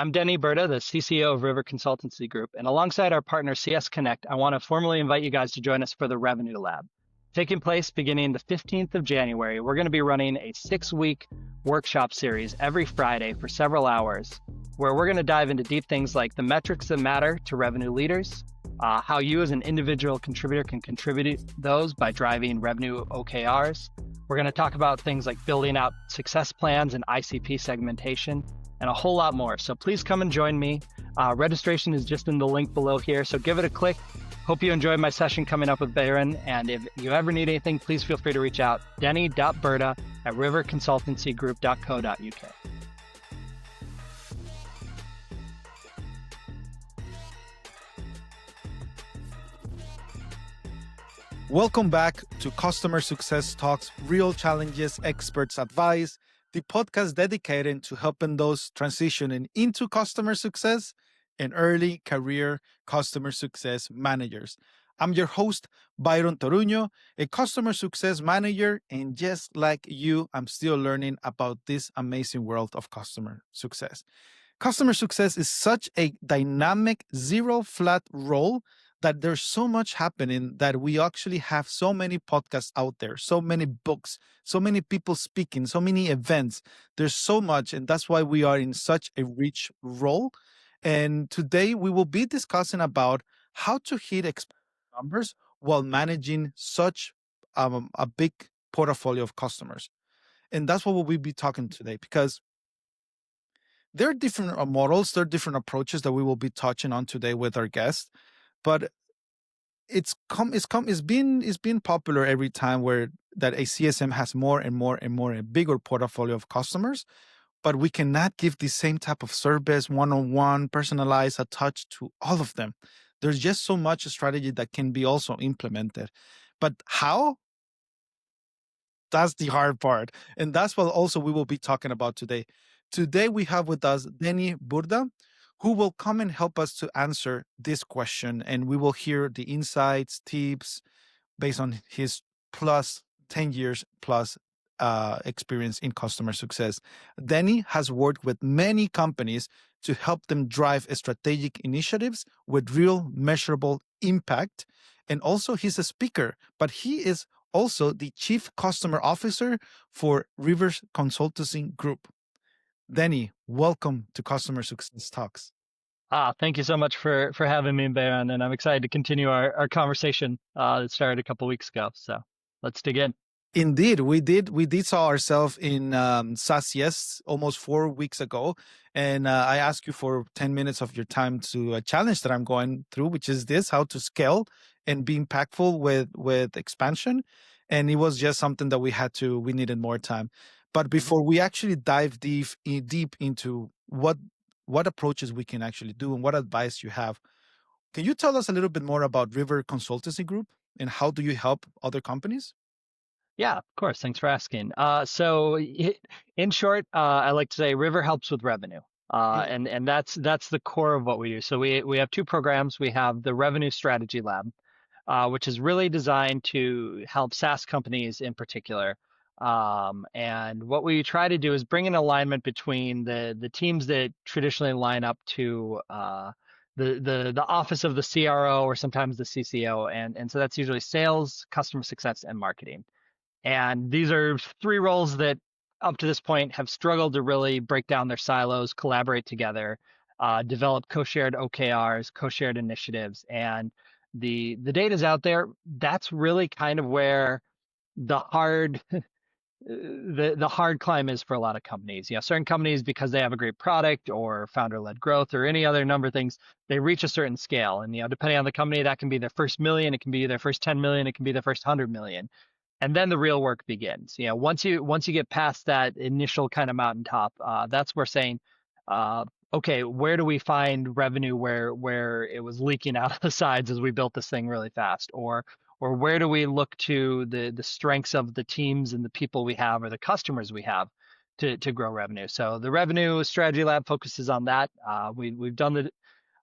I'm Denny Bura, the CCO of River Consultancy Group, and alongside our partner CS Connect, I want to formally invite you guys to join us for the Revenue Lab. Taking place beginning the 15th of January, we're going to be running a 6-week workshop series every Friday for several hours, where we're going to dive into deep things like the metrics that matter to revenue leaders, how you as an individual contributor can contribute those by driving revenue OKRs. We're going to talk about things like building out success plans and ICP segmentation, and a whole lot more. So please come and join me. Registration is just in the link below here, so give it a click. Hope you enjoyed my session coming up with Bayron, and if you ever need anything, please feel free to reach out. denny.burda@riverconsultancygroup.co.uk. Welcome back to Customer Success Talks, Real Challenges, Experts Advice, the podcast dedicated to helping those transitioning into customer success and early career customer success managers. I'm your host, Byron Toruño, a customer success manager, and just like you, I'm still learning about this amazing world of customer success. Customer success is such a dynamic, zero flat role that there's so much happening that we actually have so many podcasts out there, so many books, so many people speaking, so many events. There's so much, and that's why we are in such a rich role. And today we will be discussing about how to hit numbers while managing such a big portfolio of customers. And that's what we'll be talking today, because there are different models, there are different approaches that we will be touching on today with our guests. But it's been popular every time where that a CSM has more and more and more a bigger portfolio of customers, but we cannot give the same type of service, one-on-one, personalized, a touch to all of them. There's just so much strategy that can be also implemented. But how? That's the hard part. And that's what also we will be talking about today. Today we have with us Denny Bura, who will come and help us to answer this question. And we will hear the insights, tips, based on his plus 10 years plus experience in customer success. Denny has worked with many companies to help them drive strategic initiatives with real measurable impact. And also he's a speaker, but he is also the Chief Customer Officer for Rivers Consultancy Group. Denny, welcome to Customer Success Talks. Thank you so much for having me, Bayron, and I'm excited to continue our conversation that started a couple weeks ago. So let's dig in. Indeed, we did saw ourselves in Saas almost 4 weeks ago, and I asked you for 10 minutes of your time to a challenge that I'm going through, which is this: how to scale and be impactful with expansion. And it was just something that we needed more time. But before we actually dive deep into what approaches we can actually do and what advice you have, can you tell us a little bit more about River Consultancy Group and how do you help other companies? Yeah, of course. Thanks for asking. In short, I like to say River helps with revenue. And that's the core of what we do. So we have two programs. We have the Revenue Strategy Lab, which is really designed to help SaaS companies in particular. And what we try to do is bring an alignment between the teams that traditionally line up to the office of the CRO or sometimes the CCO. And so that's usually sales, customer success, and marketing. And these are three roles that up to this point have struggled to really break down their silos, collaborate together, develop co-shared OKRs, co-shared initiatives. And the data's out there. That's really kind of where the hard climb is for a lot of companies. Certain companies, because they have a great product or founder-led growth or any other number of things, they reach a certain scale. And depending on the company, that can be their first million, it can be their first 10 million, it can be their first 100 million. And then the real work begins. Once you get past that initial kind of mountaintop, that's where saying, okay, where do we find revenue where it was leaking out of the sides as we built this thing really fast, or where do we look to the strengths of the teams and the people we have or the customers we have to grow revenue. So the Revenue Strategy Lab focuses on that. We've done a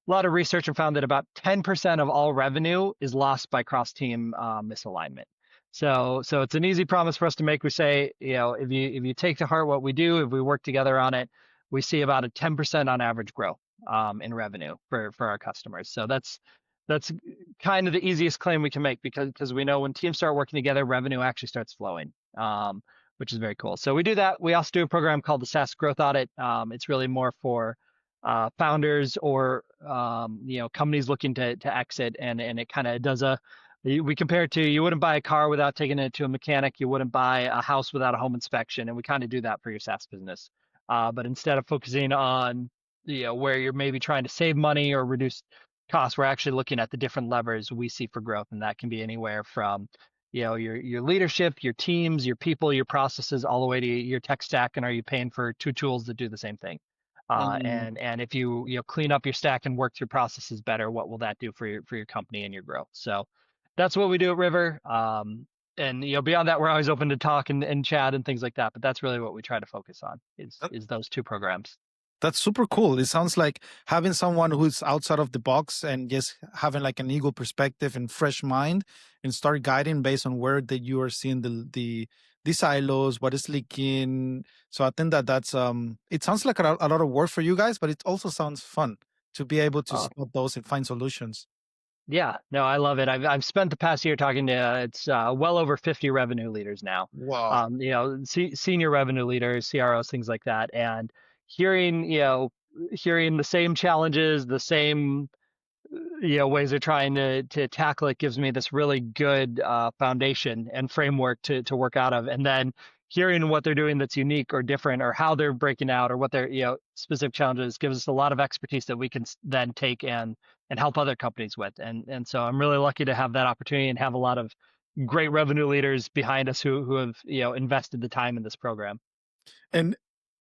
lot of research and found that about 10% of all revenue is lost by cross-team misalignment. So it's an easy promise for us to make. We say, if you take to heart what we do, if we work together on it, we see about a 10% on average growth in revenue for our customers. So that's kind of the easiest claim we can make because we know when teams start working together, revenue actually starts flowing, which is very cool. So we do that. We also do a program called the Saas Growth Audit. It's really more for founders or companies looking to exit, and it kind of does a we compare it to you wouldn't buy a car without taking it to a mechanic. You wouldn't buy a house without a home inspection, and we kind of do that for your SaaS business. But instead of focusing on where you're maybe trying to save money or reduce costs, we're actually looking at the different levers we see for growth, and that can be anywhere from your leadership, your teams, your people, your processes, all the way to your tech stack, and are you paying for two tools that do the same thing? Mm. And if you clean up your stack and work through processes better, what will that do for your company and your growth? So that's what we do at River. And beyond that, we're always open to talk and chat and things like that. But that's really what we try to focus on is those two programs. That's super cool. It sounds like having someone who's outside of the box and just having like an eagle perspective and fresh mind and start guiding based on where that you are seeing the silos, what is leaking. So I think that that's it sounds like a lot of work for you guys, but it also sounds fun to be able to Oh, spot those and find solutions. yeah, no, I love it. I've spent the past year talking to it's well over 50 revenue leaders now. Wow. Senior revenue leaders, CROs, things like that, and hearing hearing the same challenges, the same ways they're trying to tackle it gives me this really good foundation and framework to work out of. And then hearing what they're doing that's unique or different, or how they're breaking out, or what their specific challenges, gives us a lot of expertise that we can then take and help other companies with. And so I'm really lucky to have that opportunity and have a lot of great revenue leaders behind us who have invested the time in this program. And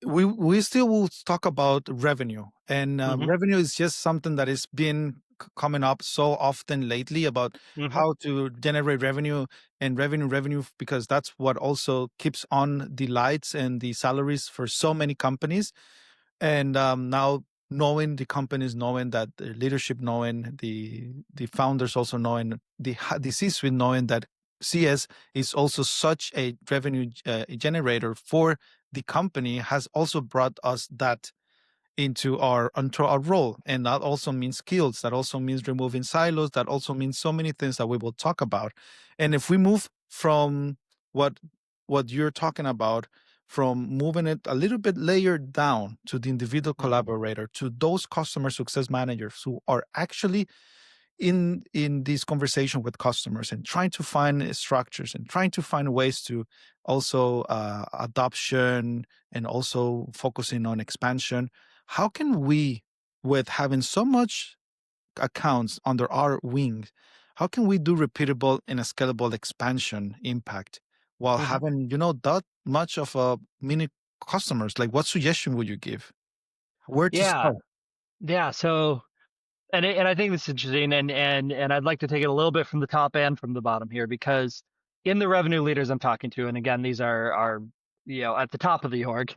we still will talk about revenue, and Hmm. revenue is just something that is been coming up so often lately about Hmm. how to generate revenue and revenue because that's what also keeps on the lights and the salaries for so many companies. And now knowing the companies, knowing that the leadership, knowing the founders, also knowing the C-suite, knowing that CS is also such a revenue generator for the company, has also brought us that into our role. And that also means skills, that also means removing silos, that also means so many things that we will talk about. And if we move from what you're talking about, from moving it a little bit layered down to the individual Hmm. collaborator, to those customer success managers who are actually in this conversation with customers and trying to find structures and trying to find ways to also adoption and also focusing on expansion, how can we, with having so much accounts under our wing, how can we do repeatable and a scalable expansion impact while Hmm. having that much of a mini customers? Like, what suggestion would you give, where to Yeah, start? yeah. So and I think this is interesting, and I'd like to take it a little bit from the top and from the bottom here, because in the revenue leaders I'm talking to, and again, these are at the top of the org,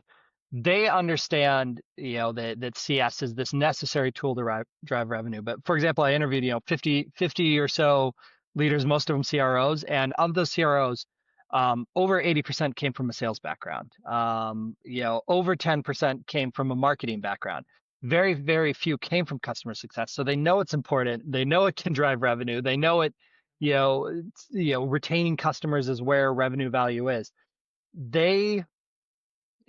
they understand that CS is this necessary tool to drive revenue. But for example, I interviewed 50 or so leaders, most of them CROs, and of those CROs, over 80% came from a sales background. Over 10% came from a marketing background. Very, very few came from customer success. So they know it's important. They know it can drive revenue. They know it, retaining customers is where revenue value is. They,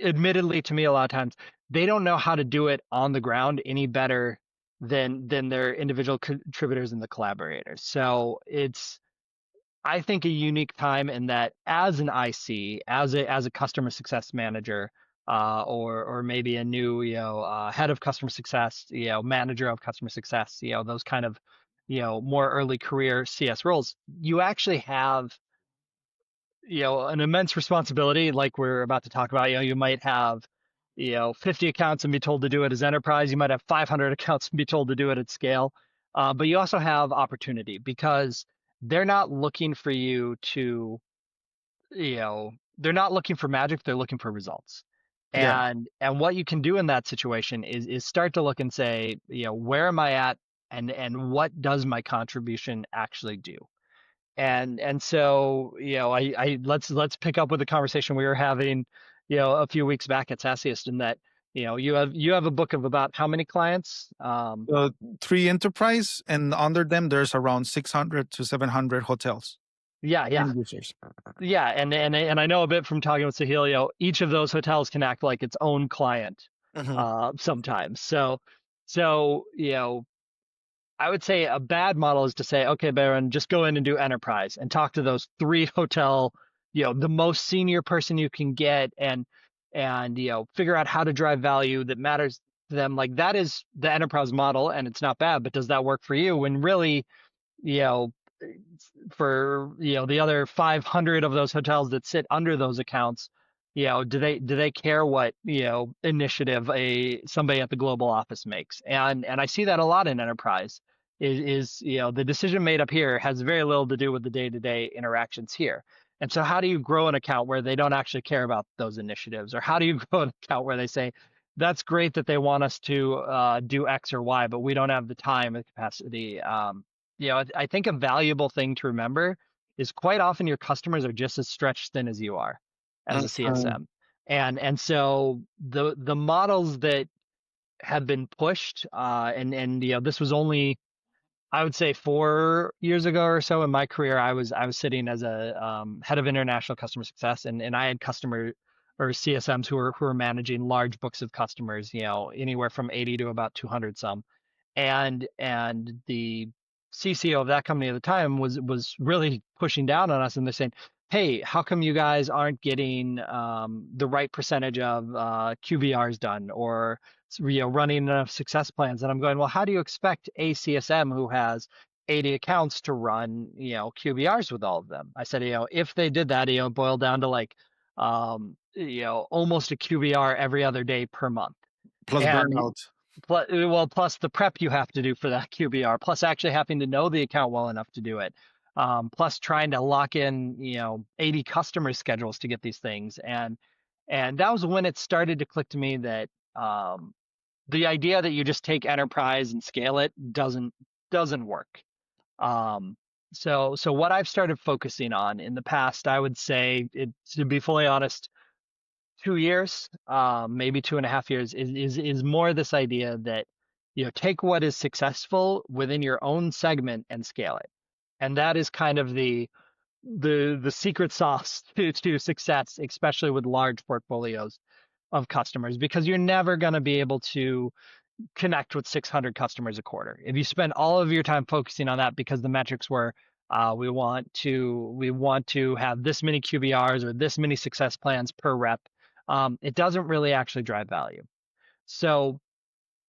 admittedly, to me, a lot of times, they don't know how to do it on the ground any better than their individual contributors and the collaborators. So it's, I think, a unique time in that as an IC, as a customer success manager, or maybe a new head of customer success, manager of customer success, those kind of more early career CS roles, you actually have an immense responsibility, like we're about to talk about. You might have 50 accounts and be told to do it as enterprise. You might have 500 accounts and be told to do it at scale. But you also have opportunity, because they're not looking for you to, they're not looking for magic. They're looking for results. Yeah. And what you can do in that situation is start to look and say, where am I at, and what does my contribution actually do? And so I let's pick up with the conversation we were having a few weeks back at Sassiest, in that You have a book of about how many clients? Uh, 3 enterprise, and under them, there's around 600 to 700 hotels Yeah, yeah. and users. Yeah, and I know a bit from talking with Sahil, each of those hotels can act like its own client Mhm. sometimes. So I would say a bad model is to say, okay, Baron, just go in and do enterprise and talk to those three hotel, the most senior person you can get, and figure out how to drive value that matters to them. Like that is the enterprise model, and it's not bad, but does that work for you? When really, you know, for the other 500 of those hotels that sit under those accounts, do they care what initiative a somebody at the global office makes? And I see that a lot in enterprise. Is the decision made up here has very little to do with the day-to-day interactions here. And so how do you grow an account where they don't actually care about those initiatives? Or how do you grow an account where they say, that's great that they want us to do X or Y, but we don't have the time and capacity. I think a valuable thing to remember is quite often your customers are just as stretched thin as you are as a Mhm. CSM. And so the models that have been pushed, and this was only, I would say, 4 years ago or so in my career. I was sitting as a head of international customer success, and I had customer or CSMs who were managing large books of customers, anywhere from 80 to about 200 some. And the CCO of that company at the time was really pushing down on us, and they're saying, "Hey, how come you guys aren't getting the right percentage of QBRs done, or running enough success plans?" And I'm going, "Well, how do you expect a CSM who has 80 accounts to run QBRs with all of them?" I said, if they did that, boil down to like almost a QBR every other day per month. Plus And burnout. plus the prep you have to do for that QBR, plus actually having to know the account well enough to do it, plus trying to lock in, 80 customer schedules to get these things. And that was when it started to click to me that the idea that you just take enterprise and scale it doesn't work. Um, so what I've started focusing on in the past, I would say, to be fully honest, 2 years, maybe 2.5 years, is more this idea that take what is successful within your own segment and scale it. And that is kind of the secret sauce to success, especially with large portfolios of customers, because you're never going to be able to connect with 600 customers a quarter if you spend all of your time focusing on that, because the metrics were, we want to have this many QBRs or this many success plans per rep. It doesn't really actually drive value. So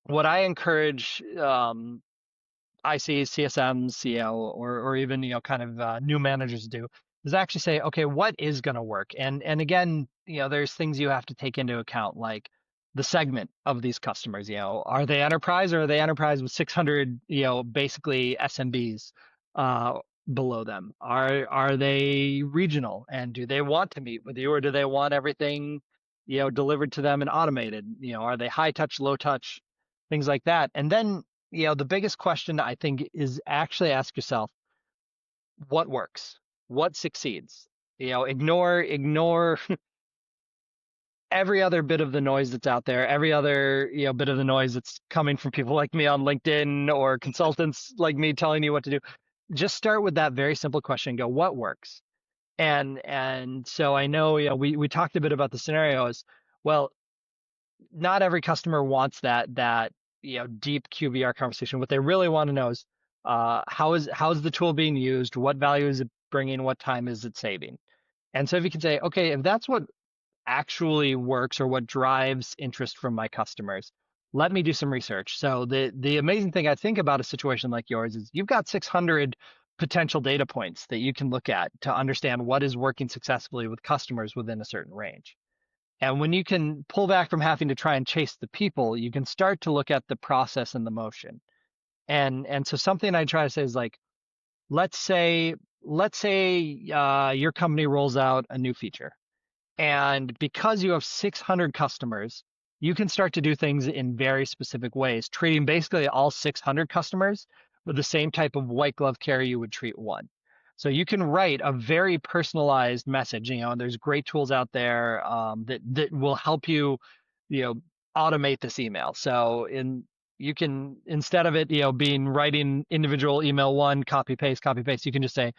what I encourage ICs, CSMs, or even kind of new managers to do is actually say, okay, what is going to work? And again, there's things you have to take into account, like the segment of these customers. Are they enterprise, or are they enterprise with 600, basically SMBs below them? Are they regional, and do they want to meet with you, or do they want everything delivered to them and automated? Are they high touch, low touch, things like that? And then the biggest question I think is actually ask yourself, what works? What succeeds? Ignore every other bit of the noise that's out there, every other, bit of the noise that's coming from people like me on LinkedIn or consultants like me telling you what to do. Just start with that very simple question and go, what works? And so I know, we talked a bit about the scenarios. Well, not every customer wants that deep QBR conversation. What they really want to know is how's the tool being used? What value is it bringing? What time is it saving? And so if you can say, okay, if that's what actually works or what drives interest from my customers, let me do some research. So the amazing thing I think about a situation like yours is you've got 600 potential data points that you can look at to understand what is working successfully with customers within a certain range. And when you can pull back from having to try and chase the people, you can start to look at the process and the motion. And so something I try to say is like, let's say your company rolls out a new feature, and because you have 600 customers, you can start to do things in very specific ways, treating basically all 600 customers with the same type of white glove care you would treat one. So you can write a very personalized message. And there's great tools out there that will help you, you know, automate this email. So you can, instead of it, being writing individual email one, copy paste, you can just say,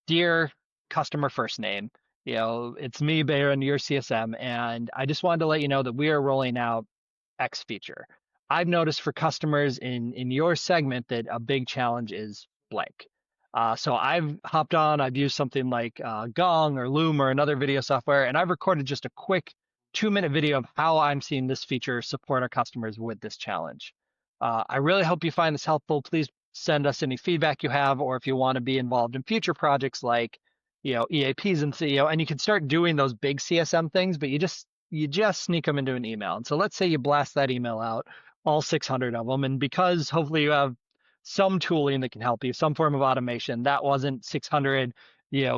dear customer first name, it's me, Baron, your CSM, and I just wanted to let you know that we are rolling out X feature. I've noticed for customers in your segment that a big challenge is blank. So I've hopped on, I've used something like Gong or Loom or another video software, and I've recorded just a quick 2-minute video of how I'm seeing this feature support our customers with this challenge. I really hope you find this helpful. Please send us any feedback you have, or if you want to be involved in future projects like, EAPs and CEO, and you can start doing those big CSM things, but you just sneak them into an email. And so let's say you blast that email out, all 600 of them, and because hopefully you have some tooling that can help you, some form of automation, that wasn't 600,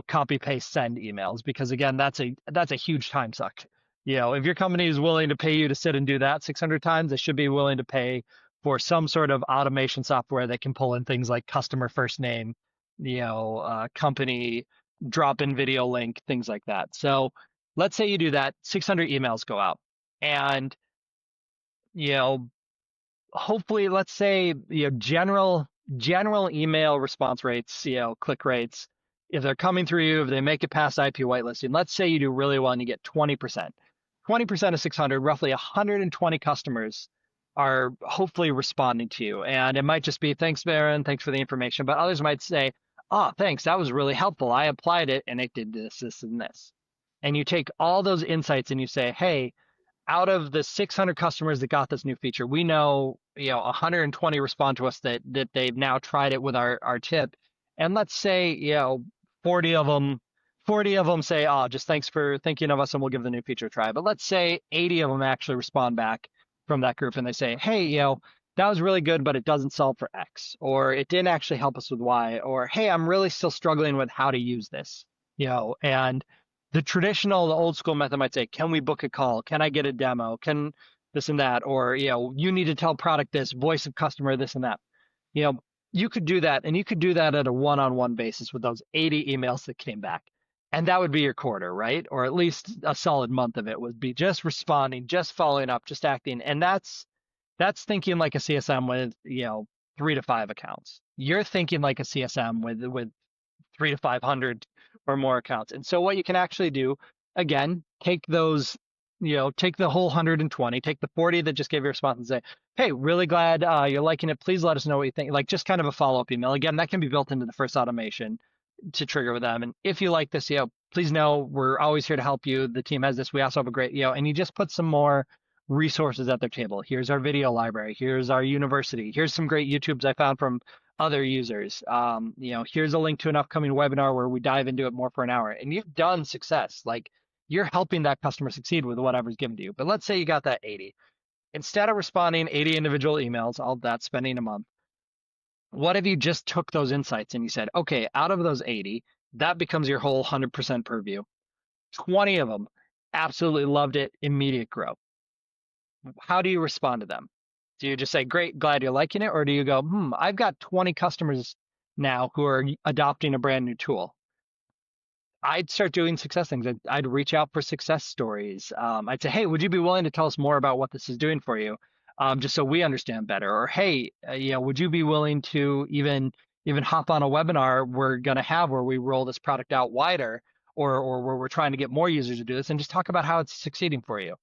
copy paste send emails, because again, that's a huge time suck. If your company is willing to pay you to sit and do that 600 times, they should be willing to pay for some sort of automation software that can pull in things like customer first name, company drop-in video link, things like that. So let's say you do that, 600 emails go out, and you know hopefully, let's say, general email response rates, click rates, if they're coming through you, if they make it past IP whitelisting, let's say you do really well and you get 20%. 20% of 600, roughly 120 customers are hopefully responding to you. And it might just be, thanks, Baron, thanks for the information. But others might say, oh, thanks, that was really helpful. I applied it and it did this, this, and this. And you take all those insights and you say, hey, out of the 600 customers that got this new feature, we know, 120 respond to us that they've now tried it with our tip. And let's say, 40 of them 40 of them say, oh, just thanks for thinking of us and we'll give the new feature a try. But let's say 80 of them actually respond back from that group and they say, hey, that was really good, but it doesn't solve for X, or it didn't actually help us with Y, or hey, I'm really still struggling with how to use this, and the old school method might say, can we book a call? Can I get a demo? Can this and that? Or, you need to tell product this, voice of customer, this and that. You know, you could do that, and you could do that at a one-on-one basis with those 80 emails that came back. And that would be your quarter, right? Or at least a solid month of it would be just responding, just following up, just acting. And that's thinking like a CSM with, 3 to 5 accounts. You're thinking like a CSM with 3 to 500 or more accounts. And so what you can actually do, again, take those, take the whole 120, take the 40 that just gave you a response and say, hey, really glad you're liking it. Please let us know what you think. Like just kind of a follow-up email. Again, that can be built into the first automation to trigger with them. And if you like this, please know we're always here to help you. The team has this. We also have a great, and you just put some more resources at their table. Here's our video library. Here's our university. Here's some great YouTubes I found from other users. Here's a link to an upcoming webinar where we dive into it more for an hour. And you've done success. Like you're helping that customer succeed with whatever's given to you. But let's say you got that 80. Instead of responding 80 individual emails, all that spending a month, what if you just took those insights and you said, okay, out of those 80, that becomes your whole 100% purview. 20 of them absolutely loved it, immediate growth. How do you respond to them? Do you just say, great, glad you're liking it? Or do you go, I've got 20 customers now who are adopting a brand new tool. I'd start doing success things. I'd reach out for success stories. I'd say, hey, would you be willing to tell us more about what this is doing for you? Just so we understand better. Or, hey, would you be willing to even hop on a webinar we're going to have where we roll this product out wider, or where we're trying to get more users to do this, and just talk about how it's succeeding for you.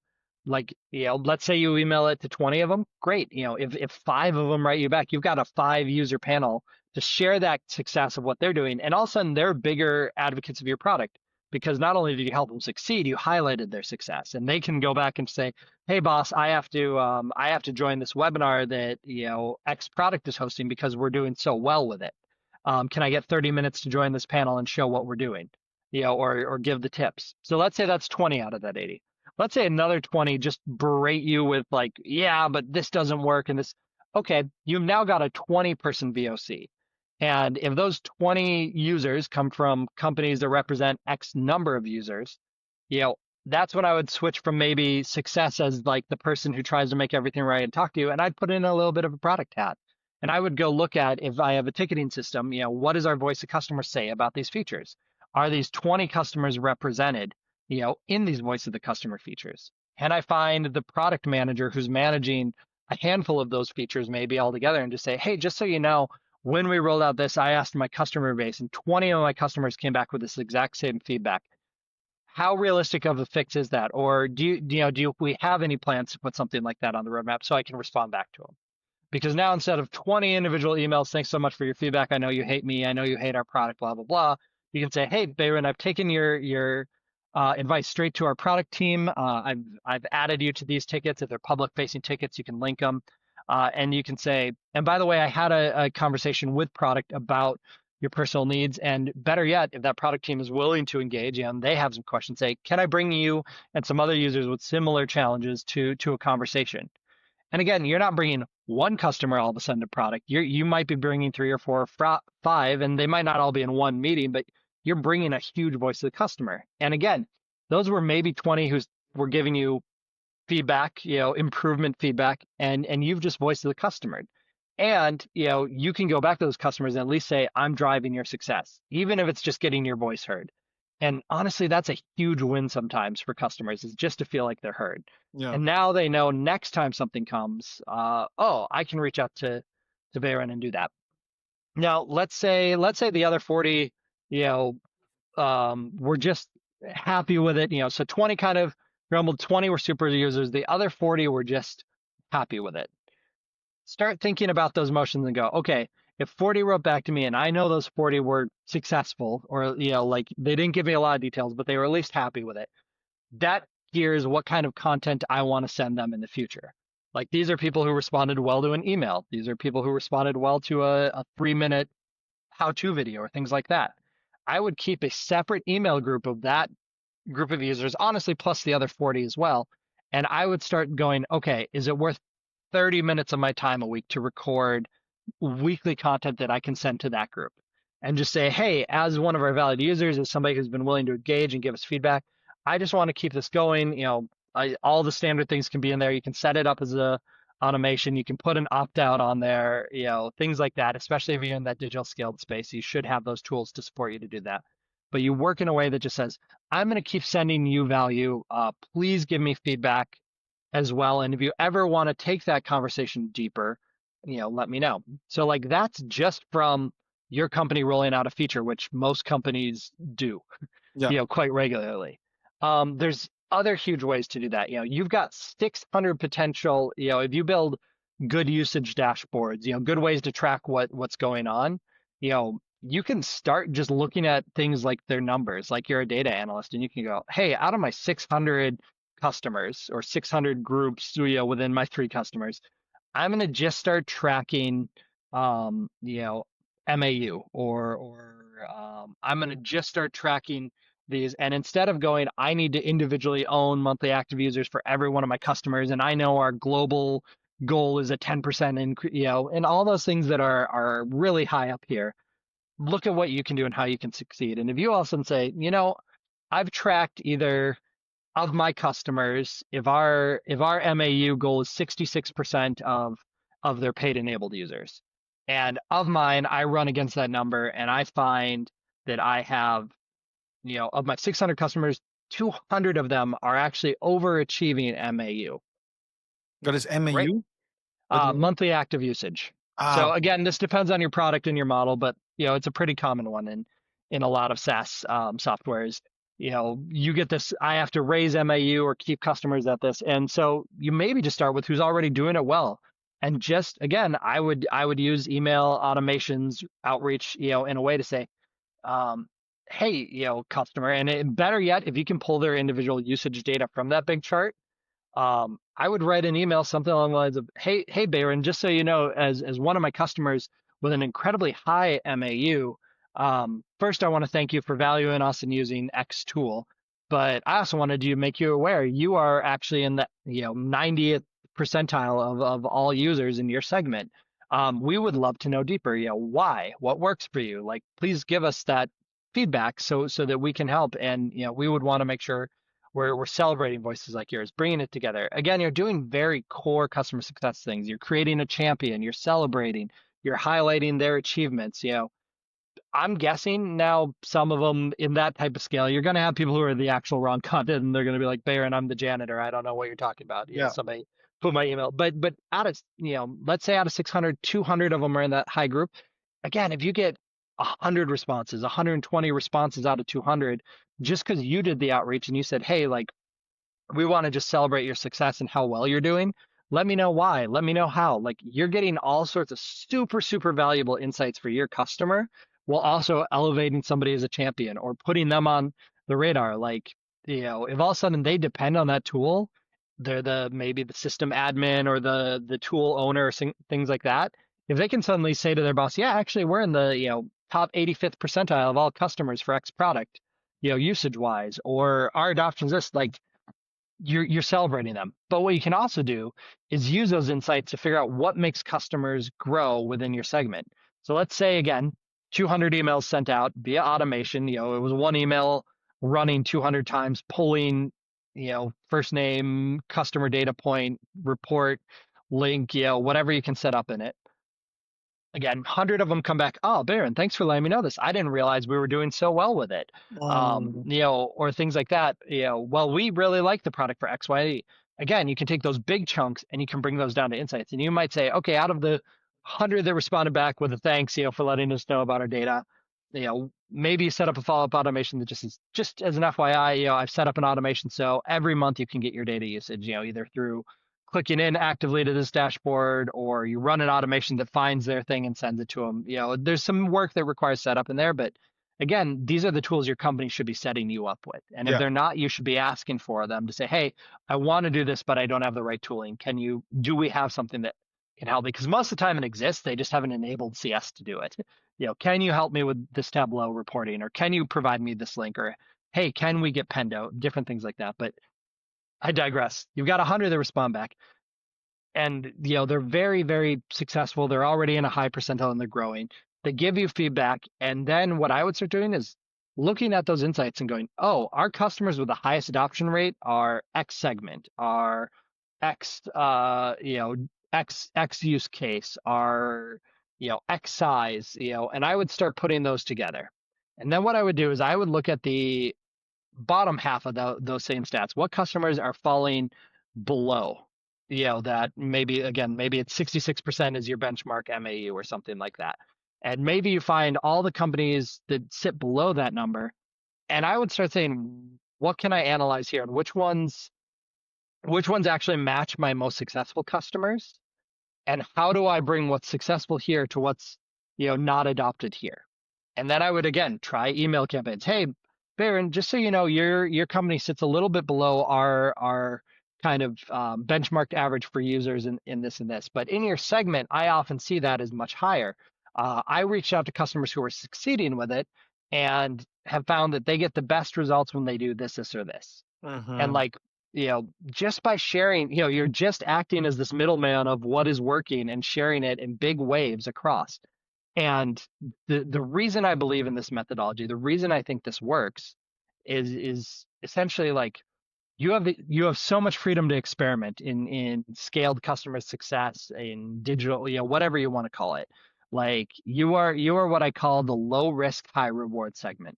Like, let's say you email it to 20 of them. Great. If 5 of them write you back, you've got a 5-user panel to share that success of what they're doing. And all of a sudden, they're bigger advocates of your product because not only did you help them succeed, you highlighted their success. And they can go back and say, hey, boss, I have to join this webinar that, X product is hosting because we're doing so well with it. Can I get 30 minutes to join this panel and show what we're doing, or give the tips? So let's say that's 20 out of that 80. Let's say another 20 just berate you with like, yeah, but this doesn't work. And this, okay, you've now got a 20-person VOC. And if those 20 users come from companies that represent X number of users, that's when I would switch from maybe success as like the person who tries to make everything right and talk to you. And I'd put in a little bit of a product hat. And I would go look at, if I have a ticketing system, what does our voice of customer say about these features? Are these 20 customers represented, in these voice of the customer features? Can I find the product manager who's managing a handful of those features maybe all together and just say, hey, just so you know, when we rolled out this, I asked my customer base and 20 of my customers came back with this exact same feedback. How realistic of a fix is that? Or do we have any plans to put something like that on the roadmap so I can respond back to them? Because now instead of 20 individual emails, thanks so much for your feedback. I know you hate me. I know you hate our product, blah, blah, blah. You can say, hey, Bayron, I've taken your advice straight to our product team. I've added you to these tickets. If they're public facing tickets, you can link them. And you can say, and by the way, I had a conversation with product about your personal needs. And better yet, if that product team is willing to engage and they have some questions, say, can I bring you and some other users with similar challenges to a conversation? And again, you're not bringing one customer all of a sudden to product. You might be bringing three or four or five, and they might not all be in one meeting, but you're bringing a huge voice to the customer. And again, those were maybe 20 who were giving you feedback, improvement feedback, and you've just voiced to the customer. And, you can go back to those customers and at least say, I'm driving your success, even if it's just getting your voice heard. And honestly, that's a huge win sometimes for customers, is just to feel like they're heard. Yeah. And now they know next time something comes, oh, I can reach out to Bayron and do that. Now, let's say the other 40, were just happy with it. So 20 kind of grumbled, 20 were super users. The other 40 were just happy with it. Start thinking about those motions and go, okay, if 40 wrote back to me and I know those 40 were successful, or, like they didn't give me a lot of details, but they were at least happy with it. That here's what kind of content I want to send them in the future. Like these are people who responded well to an email. These are people who responded well to a 3-minute how-to video or things like that. I would keep a separate email group of that group of users, honestly, plus the other 40 as well. And I would start going, okay, is it worth 30 minutes of my time a week to record weekly content that I can send to that group? And just say, hey, as one of our valued users, as somebody who's been willing to engage and give us feedback, I just want to keep this going. All the standard things can be in there. You can set it up as a automation. You can put an opt-out on there, things like that, especially if you're in that digital scaled space. You should have those tools to support you to do that. But you work in a way that just says, I'm going to keep sending you value. Please give me feedback as well. And if you ever want to take that conversation deeper, let me know. So like that's just from your company rolling out a feature, which most companies do, quite regularly. There's other huge ways to do that. You've got 600 potential, if you build good usage dashboards, good ways to track what's going on, you can start just looking at things like their numbers, like you're a data analyst and you can go, hey, out of my 600 customers or 600 groups, within my 3 customers, I'm going to just start tracking, MAU or I'm going to just start tracking these. And instead of going, I need to individually own monthly active users for every one of my customers, and I know our global goal is a 10% increase, and all those things that are really high up here. Look at what you can do and how you can succeed. And if you also say, I've tracked either of my customers, if our MAU goal is 66% of their paid enabled users, and of mine, I run against that number and I find that I have, of my 600 customers, 200 of them are actually overachieving MAU. What is Right? MAU? What do you mean? Monthly active usage. So again, this depends on your product and your model, but it's a pretty common one in a lot of SaaS softwares. You get this, I have to raise MAU or keep customers at this. And so you maybe just start with who's already doing it well. And just, again, I would use email automations, outreach, in a way to say, hey, customer, and better yet, if you can pull their individual usage data from that big chart, I would write an email something along the lines of, hey, Bayron, just so you know, as one of my customers with an incredibly high MAU, first I want to thank you for valuing us and using X tool, but I also wanted to make you aware you are actually in the 90th percentile of all users in your segment. We would love to know deeper, why, what works for you. Like, please give us that feedback so that we can help. And we would want to make sure we're celebrating voices like yours, bringing it together. Again, you're doing very core customer success things. You're creating a champion. You're celebrating. You're highlighting their achievements. I'm guessing now some of them in that type of scale, you're going to have people who are the actual wrong content and they're going to be like, Baron, I'm the janitor. I don't know what you're talking about. Yeah. Somebody put my email. But out of, let's say out of 600, 200 of them are in that high group. Again, if you get 100 responses, 120 responses out of 200, just because you did the outreach and you said, hey, like, we want to just celebrate your success and how well you're doing. Let me know why. Let me know how. Like you're getting all sorts of super, super valuable insights for your customer while also elevating somebody as a champion or putting them on the radar. Like, if all of a sudden they depend on that tool, they're maybe the system admin or the tool owner or things like that. If they can suddenly say to their boss, yeah, actually we're in the, top 85th percentile of all customers for X product, usage wise, or our adoption's this, like you're celebrating them. But what you can also do is use those insights to figure out what makes customers grow within your segment. So let's say again, 200 emails sent out via automation. It was one email running 200 times, pulling, first name, customer data point, report, link, whatever you can set up in it. Again, 100 of them come back. Oh, Baron, thanks for letting me know this. I didn't realize we were doing so well with it. Mm. Or things like that. Well, we really like the product for X, Y. Again, you can take those big chunks and you can bring those down to insights. And you might say, okay, out of the 100 that responded back with a thanks, for letting us know about our data, maybe you set up a follow-up automation that just as an FYI, I've set up an automation so every month you can get your data usage, either through clicking in actively to this dashboard, or you run an automation that finds their thing and sends it to them. There's some work that requires setup in there, but again, these are the tools your company should be setting you up with. And if Yeah. they're not, you should be asking for them to say, hey, I want to do this, but I don't have the right tooling. Do we have something that can help me? Because most of the time it exists, they just haven't enabled CS to do it. Can you help me with this Tableau reporting, or can you provide me this link, or hey, can we get Pendo, different things like that. But I digress. You've got 100 that respond back, and they're very, very successful. They're already in a high percentile and they're growing. They give you feedback, and then what I would start doing is looking at those insights and going, oh, our customers with the highest adoption rate are X segment, are X X use case, are X size, and I would start putting those together. And then what I would do is I would look at the bottom half of those same stats. What customers are falling below? That maybe it's 66% is your benchmark MAU or something like that. And maybe you find all the companies that sit below that number. And I would start saying, what can I analyze here? And which ones actually match my most successful customers? And how do I bring what's successful here to what's, not adopted here? And then I would again try email campaigns. Hey, Baron, just so you know, your company sits a little bit below our kind of benchmarked average for users in this and this. But in your segment, I often see that as much higher. I reached out to customers who are succeeding with it and have found that they get the best results when they do this, or this. And Mm-hmm. like, just by sharing, you're just acting as this middleman of what is working and sharing it in big waves across. And the reason I believe in this methodology, the reason I think this works is essentially like you have so much freedom to experiment in scaled customer success, in digital, whatever you want to call it. Like you are what I call the low risk, high reward segment.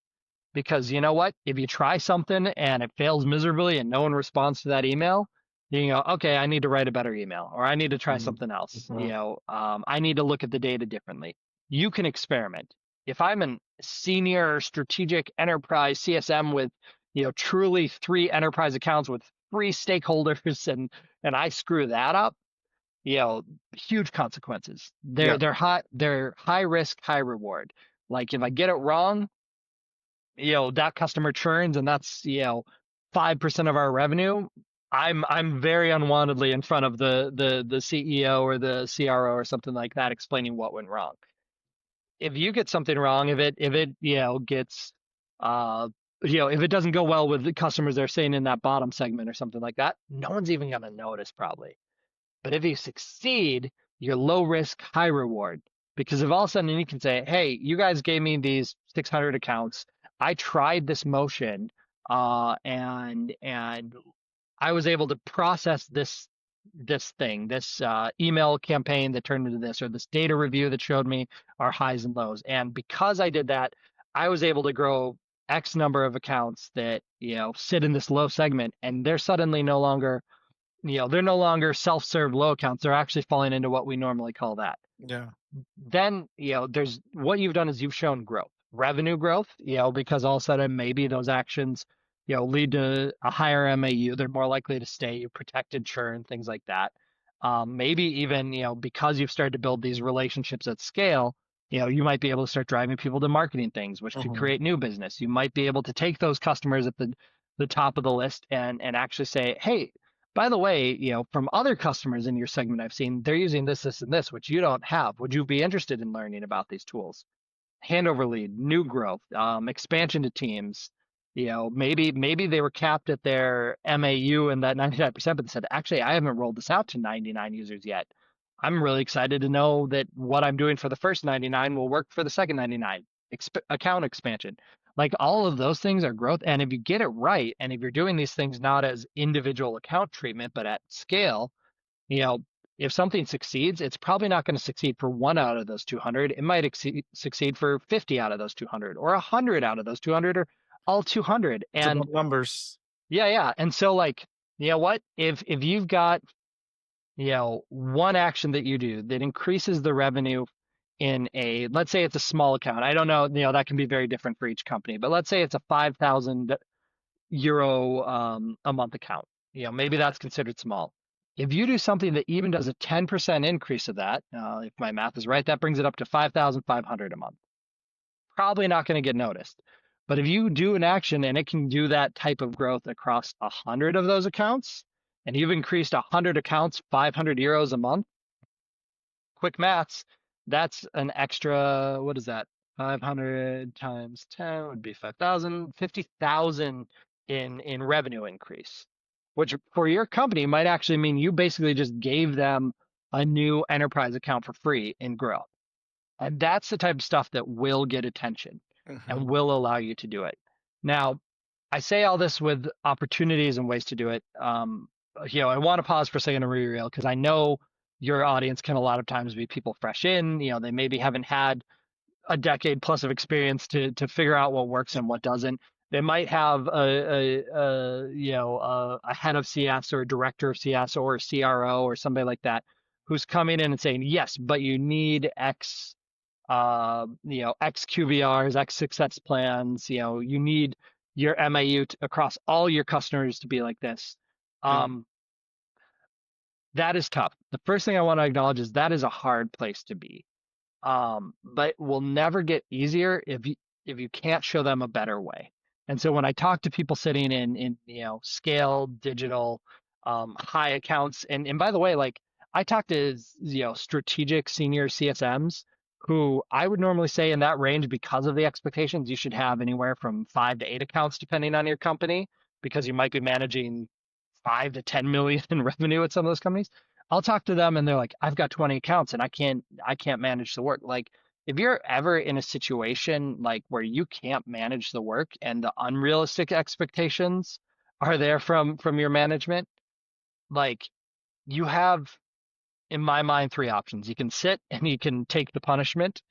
Because you know what? If you try something and it fails miserably and no one responds to that email, then you go, okay, I need to write a better email, or I need to try something else. Mm-hmm. I need to look at the data differently. You can experiment. If I'm a senior strategic enterprise CSM with, truly 3 enterprise accounts with 3 stakeholders, and I screw that up, huge consequences. Yeah. They're high risk, high reward. Like if I get it wrong, that customer churns and that's 5% of our revenue. I'm very unwantedly in front of the CEO or the CRO or something like that, explaining what went wrong. If you get something wrong, if it gets if it doesn't go well with the customers they're saying in that bottom segment or something like that, no one's even gonna notice probably. But if you succeed, you're low risk, high reward. Because if all of a sudden you can say, hey, you guys gave me these 600 accounts. I tried this motion, and I was able to process this this thing, this email campaign that turned into this, or this data review that showed me our highs and lows. And because I did that, I was able to grow X number of accounts that, sit in this low segment, and they're suddenly no longer, they're no longer self-serve low accounts. They're actually falling into what we normally call that. Yeah. Then, there's what you've done is you've shown growth, revenue growth, because all of a sudden maybe those actions, lead to a higher MAU. They're more likely to stay, you protected churn, things like that. Maybe even, because you've started to build these relationships at scale, you might be able to start driving people to marketing things, which could Mhm. create new business. You might be able to take those customers at the top of the list and actually say, hey, by the way, from other customers in your segment I've seen, they're using this, this, and this, which you don't have. Would you be interested in learning about these tools? Handover lead, new growth, expansion to teams. Maybe they were capped at their MAU and that 99%, but they said, actually, I haven't rolled this out to 99 users yet. I'm really excited to know that what I'm doing for the first 99 will work for the second 99. Account expansion. Like all of those things are growth. And if you get it right, and if you're doing these things not as individual account treatment, but at scale, you know, if something succeeds, it's probably not going to succeed for one out of those 200. It might succeed for 50 out of those 200 or 100 out of those 200 or all 200. It's And about numbers. yeah, yeah. And so like, you know what? If you've got, one action that you do that increases the revenue in let's say it's a small account. I don't know, that can be very different for each company, but let's say it's a 5,000 euro a month account. Maybe that's considered small. If you do something that even does a 10% increase of that, if my math is right, that brings it up to 5,500 a month. Probably not going to get noticed. But if you do an action and it can do that type of growth across 100 of those accounts, and you've increased 100 accounts, 500 euros a month, quick maths, that's an extra, what is that? 500 times 10 would be 5,000, 50,000 in revenue increase, which for your company might actually mean you basically just gave them a new enterprise account for free in growth. And that's the type of stuff that will get attention and Mhm. will allow you to do it. Now, I say all this with opportunities and ways to do it. I want to pause for a second to real because I know your audience can a lot of times be people fresh in. They maybe haven't had a decade plus of experience to figure out what works and what doesn't. They might have a head of CS or a director of CS or a CRO or somebody like that who's coming in and saying, yes, but you need X X QBRs, X success plans, you need your MAU across all your customers to be like this. Yeah. Um, that is tough. The first thing I want to acknowledge is that is a hard place to be. But will never get easier if you can't show them a better way. And so when I talk to people sitting in scale digital high accounts, and by the way, like I talk to strategic senior CSMs who I would normally say in that range because of the expectations you should have anywhere from 5 to 8 accounts depending on your company because you might be managing 5 to 10 million in revenue at some of those companies. I'll talk to them and they're like, I've got 20 accounts and I can't manage the work. Like if you're ever in a situation like where you can't manage the work and the unrealistic expectations are there from your management, like you have in my mind 3 options. You can sit and you can take the punishment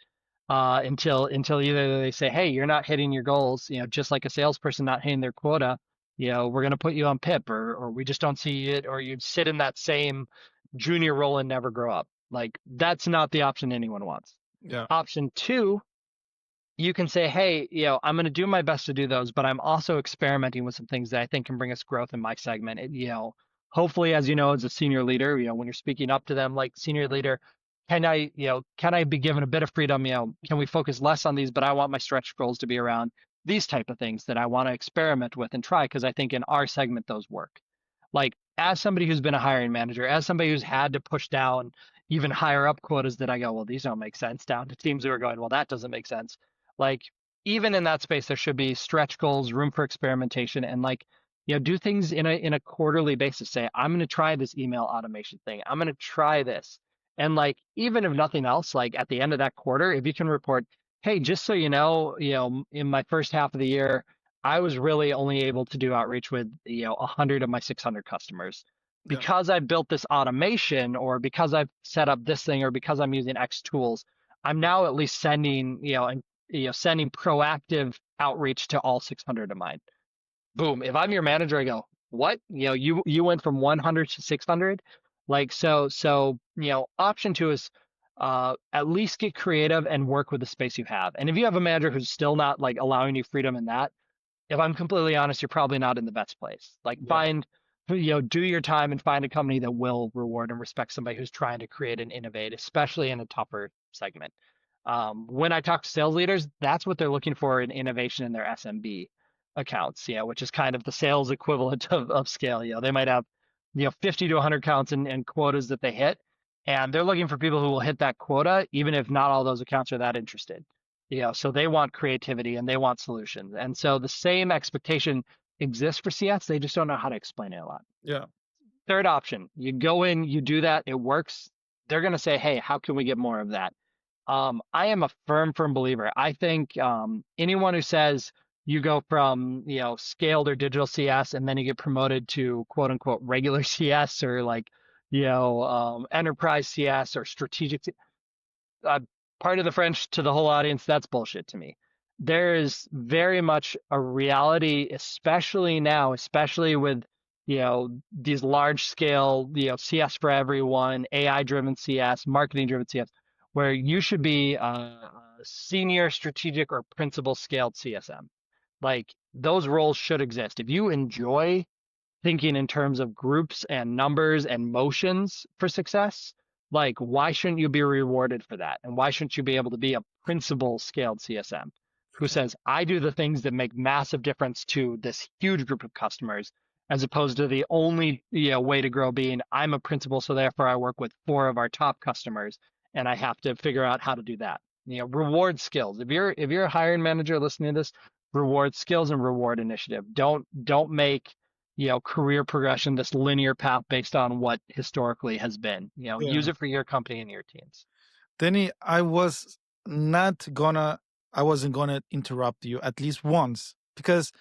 until either they say, hey, you're not hitting your goals, just like a salesperson not hitting their quota, we're going to put you on PIP, or we just don't see it, or you sit in that same junior role and never grow up. Like that's not the option anyone wants. Yeah. Option two, you can say, hey, I'm going to do my best to do those, but I'm also experimenting with some things that I think can bring us growth in my segment. Hopefully, as you know, as a senior leader, when you're speaking up to them like senior leader, can I be given a bit of freedom? Can we focus less on these, but I want my stretch goals to be around these type of things that I want to experiment with and try because I think in our segment those work. Like as somebody who's been a hiring manager, as somebody who's had to push down even higher up quotas that I go, well, these don't make sense, down to teams who are going, well, that doesn't make sense. Like even in that space, there should be stretch goals, room for experimentation, and like do things in a quarterly basis. Say, I'm going to try this email automation thing. I'm going to try this, and like even if nothing else, like at the end of that quarter, if you can report, hey, just so in my first half of the year, I was really only able to do outreach with 100 of my 600 customers. Yeah. because I built this automation, or because I've set up this thing, or because I'm using X tools, I'm now at least sending, sending proactive outreach to all 600 of mine. Boom. If I'm your manager, I go, what? You went from 100 to 600. Like, option two is at least get creative and work with the space you have. And if you have a manager who's still not like allowing you freedom in that, if I'm completely honest, you're probably not in the best place. Like, Yeah. do your time and find a company that will reward and respect somebody who's trying to create and innovate, especially in a tougher segment. When I talk to sales leaders, that's what they're looking for in innovation in their SMB accounts, which is kind of the sales equivalent of scale. They might have, 50 to 100 accounts and quotas that they hit. And they're looking for people who will hit that quota, even if not all those accounts are that interested. So they want creativity and they want solutions. And so the same expectation exists for CS. They just don't know how to explain it a lot. Yeah. Third option, you go in, you do that, it works. They're going to say, hey, how can we get more of that? I am a firm believer. I think anyone who says you go from, scaled or digital CS and then you get promoted to quote unquote regular CS, or like, enterprise CS or strategic, uh, part of the French to the whole audience, that's bullshit to me. There is very much a reality, especially now, especially with, these large scale, CS for everyone, AI driven CS, marketing driven CS, where you should be a senior strategic or principal scaled CSM. Like, those roles should exist. If you enjoy thinking in terms of groups and numbers and motions for success, like, why shouldn't you be rewarded for that? And why shouldn't you be able to be a principal scaled CSM who says, I do the things that make massive difference to this huge group of customers, as opposed to the only way to grow being, I'm a principal, so therefore I work with 4 of our top customers and I have to figure out how to do that. Reward skills. If you're a hiring manager listening to this, reward skills and reward initiative. Don't make career progression this linear path based on what historically has been. Yeah. Use it for your company and your teams. Denny, not gonna, I wasn't gonna interrupt you at least once, because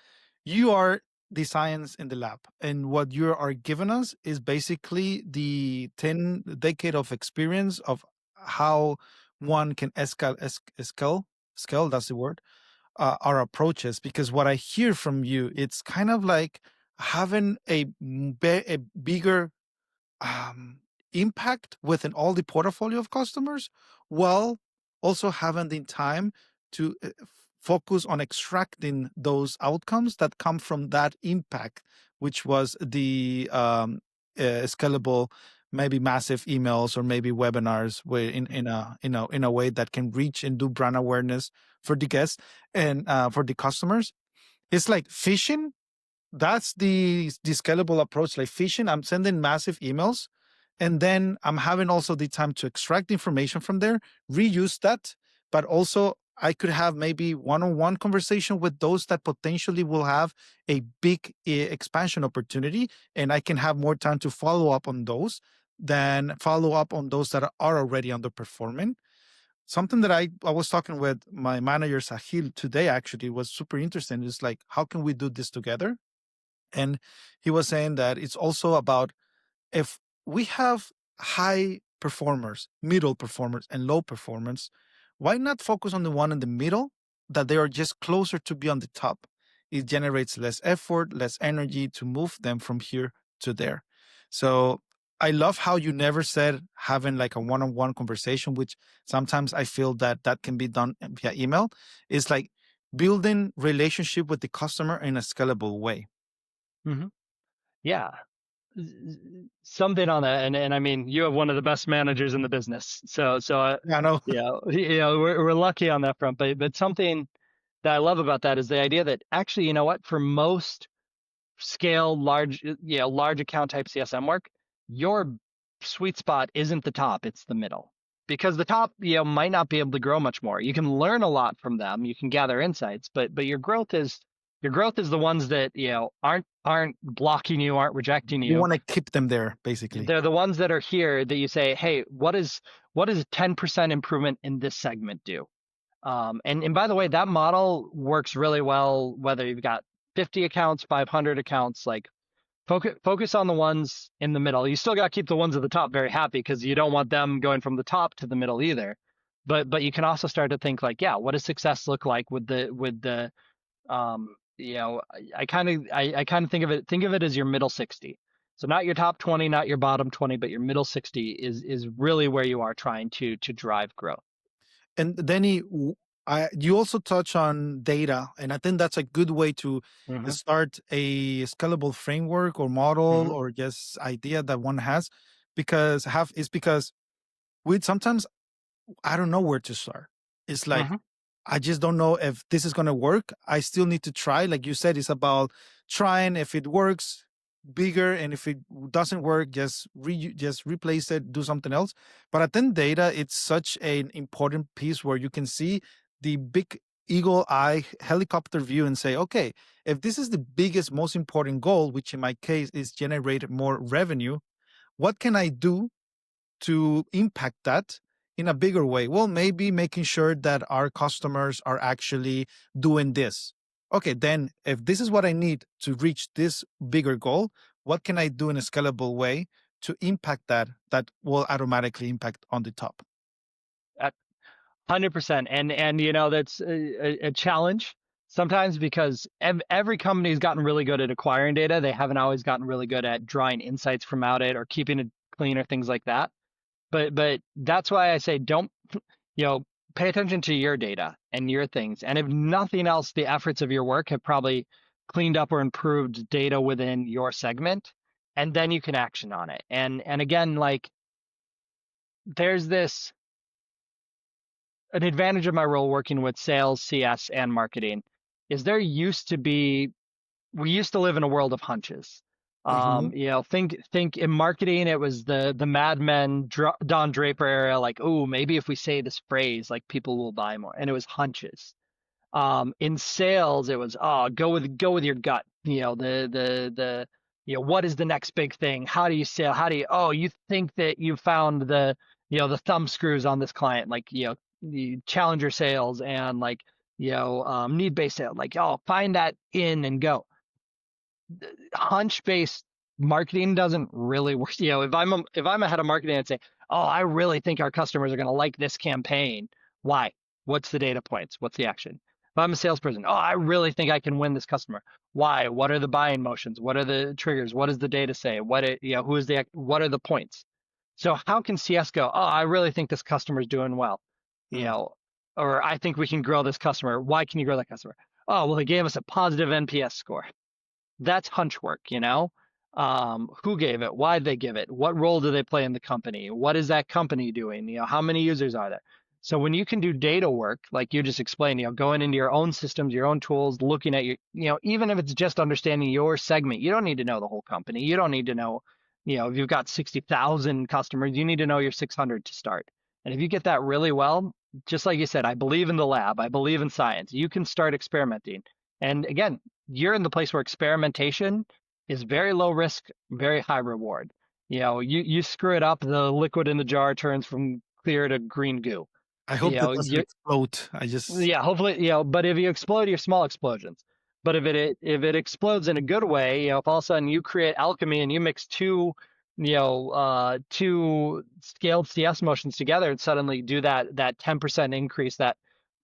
you are the science in the lab, and what you are giving us is basically the 10 decade of experience of how one can scale, that's the word, our approaches. Because what I hear from you, it's kind of like having a bigger um, impact within all the portfolio of customers, while also having the time to focus on extracting those outcomes that come from that impact, which was the scalable, maybe massive emails or maybe webinars, where in a way that can reach and do brand awareness for the guests and for the customers. It's like fishing. That's the scalable approach. Like fishing, I'm sending massive emails, and then I'm having also the time to extract information from there, reuse that, but also I could have maybe one-on-one conversation with those that potentially will have a big expansion opportunity, and I can have more time to follow up on those than follow up on those that are already underperforming. Something that I was talking with my manager Sahil today actually was super interesting. Is like, how can we do this together? And he was saying that it's also about, if we have high performers, middle performers, and low performers, why not focus on the one in the middle, that they are just closer to be on the top? It generates less effort, less energy to move them from here to there. So I love how you never said having like a one-on-one conversation, which sometimes I feel that that can be done via email. It's like building relationship with the customer in a scalable way. Mm-hmm. Yeah. Something on that. And I mean, you have one of the best managers in the business. Yeah, I know. We're lucky on that front. But something that I love about that is the idea that actually, you know what, for most scale large account type CSM work, your sweet spot isn't the top, it's the middle. Because the top, might not be able to grow much more. You can learn a lot from them, you can gather insights, but your growth is the ones that, aren't blocking you, aren't rejecting You you. want to keep them there, basically. They're the ones that are here that you say, hey, what is 10% improvement in this segment do? And by the way, that model works really well whether you've got 50 accounts, 500 accounts. Like, Focus on the ones in the middle. You still got to keep the ones at the top very happy because you don't want them going from the top to the middle either. But you can also start to think like, yeah, what does success look like with the I kind of think of it as your middle 60. So not your top 20, not your bottom 20, but your middle 60 is really where you are trying to drive growth. And Denny, you also touch on data, and I think that's a good way to Hmm. start a scalable framework or model Hmm. or just idea that one has, because we sometimes I don't know where to start. It's like Hmm. I just don't know if this is going to work. I still need to try. Like you said, it's about trying. If it works, bigger, and if it doesn't work, just replace it, do something else. But I think data, it's such an important piece where you can see the big eagle eye helicopter view and say, okay, if this is the biggest, most important goal, which in my case is generate more revenue, what can I do to impact that in a bigger way? Well, maybe making sure that our customers are actually doing this. Okay, then if this is what I need to reach this bigger goal, what can I do in a scalable way to impact that will automatically impact on the top? 100%. And that's a challenge sometimes because every company's gotten really good at acquiring data. They haven't always gotten really good at drawing insights from out it or keeping it clean or things like that. But that's why I say don't, you know, pay attention to your data and your things. And if nothing else, the efforts of your work have probably cleaned up or improved data within your segment, and then you can action on it. And again, like there's this an advantage of my role working with sales, CS, and marketing is we used to live in a world of hunches. Mhm. Think in marketing, it was the Mad Men, Don Draper era. Like, oh, maybe if we say this phrase, like people will buy more, and it was hunches. In sales, it was go with your gut. What is the next big thing? How do you sell? How do you you think that you found the thumb screws on this client, like the challenger sales and like need based sales, like find that in and go. Hunch based marketing doesn't really work. If I'm a head of marketing and say, oh, I really think our customers are going to like this campaign. Why? What's the data points? What's the action? If I'm a salesperson, oh, I really think I can win this customer. Why? What are the buying motions? What are the triggers? What does the data say? What are the points? So how can CS go, oh, I really think this customer is doing well, you Mm. know, or I think we can grow this customer. Why can you grow that customer? Oh, well, they gave us a positive NPS score. That's hunch work. Who gave it? Why did they give it? What role do they play in the company? What is that company doing? How many users are there? So when you can do data work, like you just explained, going into your own systems, your own tools, looking at even if it's just understanding your segment, you don't need to know the whole company. You don't need to know, if you've got 60,000 customers, you need to know your 600 to start. And if you get that really well, just like you said, I believe in the lab, I believe in science. You can start experimenting. And again, you're in the place where experimentation is very low risk, very high reward. You screw it up, the liquid in the jar turns from clear to green goo. I hope You that know, doesn't you explode. I just yeah, hopefully, but if you explode, you're small explosions. But if it explodes in a good way, if all of a sudden you create alchemy and you mix two scaled CS motions together and suddenly do that 10% increase, that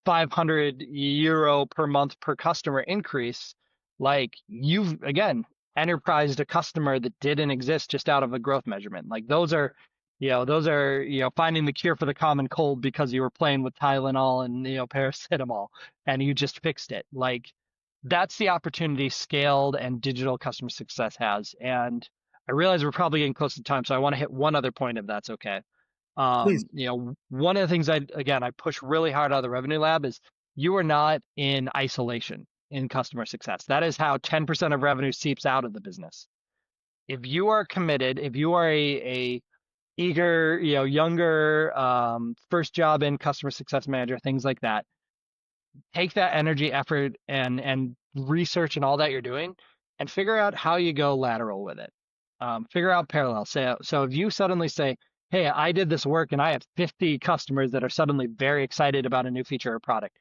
500 euro per month per customer increase, like you've again enterprised a customer that didn't exist just out of a growth measurement. Like those are finding the cure for the common cold because you were playing with Tylenol and paracetamol and you just fixed it. Like that's the opportunity scaled and digital customer success has. And I realize we're probably getting close to time, so I want to hit one other point if that's okay. please. One of the things I push really hard out of the revenue lab is you are not in isolation in customer success. That is how 10% of revenue seeps out of the business. If you are committed, if you are a eager, younger, first job in customer success manager, things like that. Take that energy, effort, and research and all that you're doing, and figure out how you go lateral with it. Figure out parallel. So if you suddenly say, "Hey, I did this work and I have 50 customers that are suddenly very excited about a new feature or product,"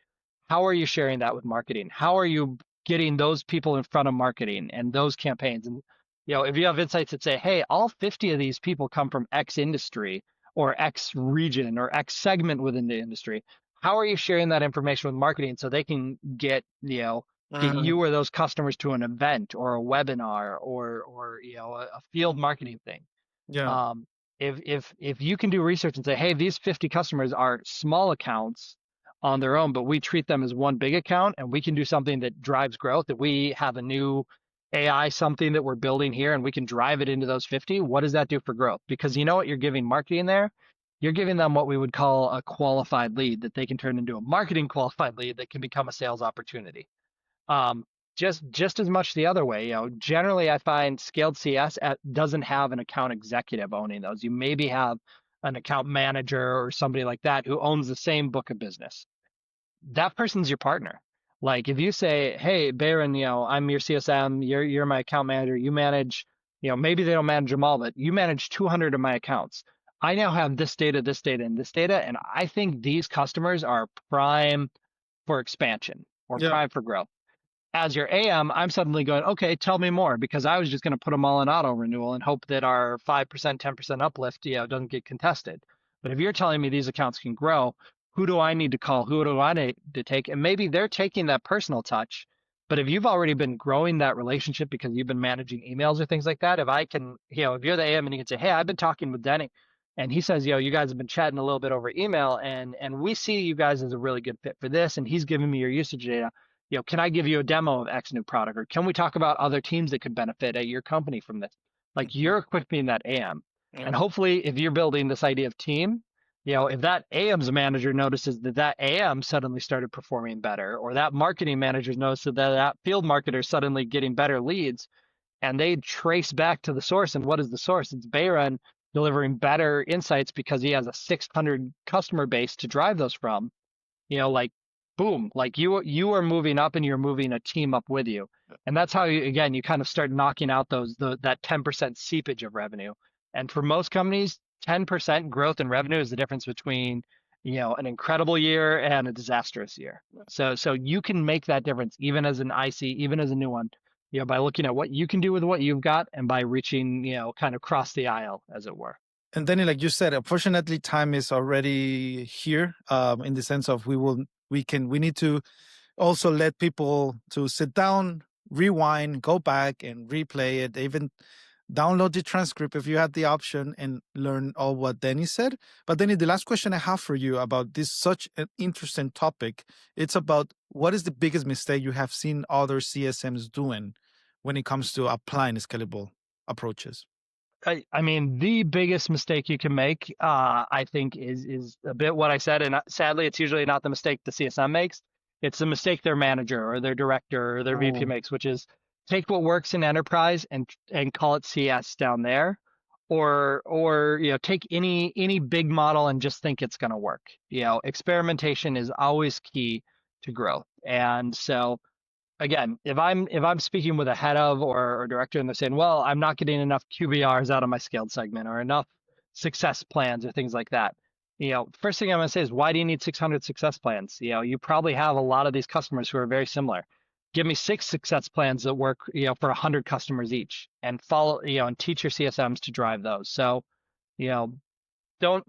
how are you sharing that with marketing? How are you getting those people in front of marketing and those campaigns? And If you have insights that say, hey, all 50 of these people come from X industry or X region or X segment within the industry, how are you sharing that information with marketing so they can get Mhm. you or those customers to an event or a webinar or a field marketing thing? Yeah. Um, if you can do research and say, hey, these 50 customers are small accounts on their own, but we treat them as one big account, and we can do something that drives growth, that we have a new AI something that we're building here and we can drive it into those 50, what does that do for growth? Because you know what you're giving marketing there? You're giving them what we would call a qualified lead that they can turn into a marketing qualified lead that can become a sales opportunity. Um, just as much the other way, generally I find scaled CS doesn't have an account executive owning those. You maybe have an account manager or somebody like that who owns the same book of business. That person's your partner. Like if you say, "Hey, Baron, I'm your CSM, you're my account manager, you manage, maybe they don't manage them all, but you manage 200 of my accounts. I now have this data, and this data, and I think these customers are prime for expansion or Yeah. prime for growth." As your AM, I'm suddenly going, okay, tell me more, because I was just going to put them all in auto renewal and hope that our 5%, 10% uplift, doesn't get contested. But if you're telling me these accounts can grow, who do I need to call? Who do I need to take? And maybe they're taking that personal touch. But if you've already been growing that relationship because you've been managing emails or things like that, if I can, if you're the AM and you can say, hey, I've been talking with Denny, and he says, you guys have been chatting a little bit over email, and we see you guys as a really good fit for this, and he's giving me your usage data. Can I give you a demo of X new product? Or can we talk about other teams that could benefit at your company from this? Like you're equipping that AM. Yeah. And hopefully, if you're building this idea of team, if that AM's manager notices that that AM suddenly started performing better, or that marketing manager notices that that field marketer is suddenly getting better leads, and they trace back to the source. And what is the source? It's Bayron delivering better insights because he has a 600 customer base to drive those from. Like boom, like you are moving up and you're moving a team up with you. And that's how you kind of start knocking out that 10% seepage of revenue. And for most companies, 10% growth in revenue is the difference between, an incredible year and a disastrous year. So you can make that difference even as an IC, even as a new one, by looking at what you can do with what you've got and by reaching, kind of cross the aisle, as it were. And then, like you said, unfortunately, time is already here. In the sense of we need to also let people to sit down, rewind, go back and replay it, even download the transcript if you had the option and learn all what Denny said. But Denny, the last question I have for you about this such an interesting topic, it's about what is the biggest mistake you have seen other CSMs doing when it comes to applying scalable approaches? I mean, the biggest mistake you can make, I think, is a bit what I said, and sadly, it's usually not the mistake the CSM makes. It's the mistake their manager or their director or their VP Oh, makes, which is take what works in enterprise and call it CS down there, or take any big model and just think it's going to work. Experimentation is always key to growth, and so again, if I'm speaking with a head of or director and they're saying, well, I'm not getting enough QBRs out of my scaled segment or enough success plans or things like that. First thing I'm going to say is, why do you need 600 success plans? You probably have a lot of these customers who are very similar. Give me 6 success plans that work, for 100 customers each, and follow, and teach your CSMs to drive those. So, you know, don't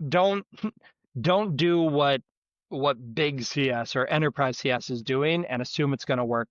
don't do what big CS or enterprise CS is doing and assume it's going to work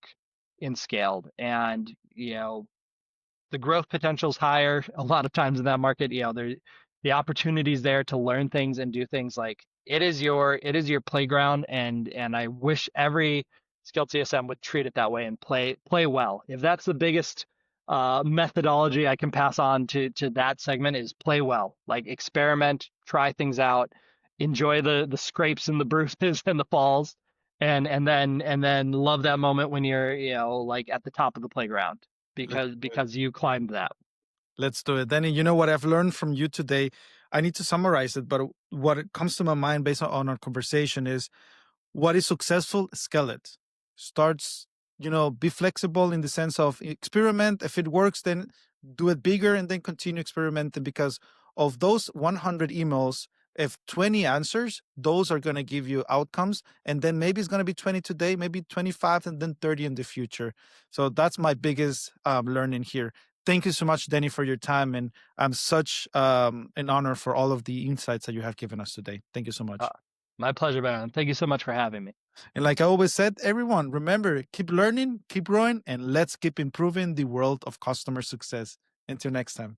in scaled. And the growth potential is higher a lot of times in that market. The opportunities there to learn things and do things. Like it is your playground, and I wish every skilled CSM would treat it that way and play well. If that's the biggest methodology I can pass on to that segment, is play well. Like experiment, try things out, enjoy the scrapes and the bruises and the falls, and then love that moment when you're like at the top of the playground because you climbed that. let's do it. Danny, you know what I've learned from you today? I need to summarize it, but what comes to my mind based on our conversation is what is successful, scale it. Starts, be flexible in the sense of experiment. If it works, then do it bigger and then continue experimenting because of those 100 emails, if 20 answers, those are going to give you outcomes. And then maybe it's going to be 20 today, maybe 25, and then 30 in the future. So that's my biggest learning here. Thank you so much, Denny, for your time. And I'm such an honor for all of the insights that you have given us today. Thank you so Uh, much. my pleasure, man. Thank you so much for having me. And like I always said, everyone, remember, keep learning, keep growing, and let's keep improving the world of customer success. Until next time.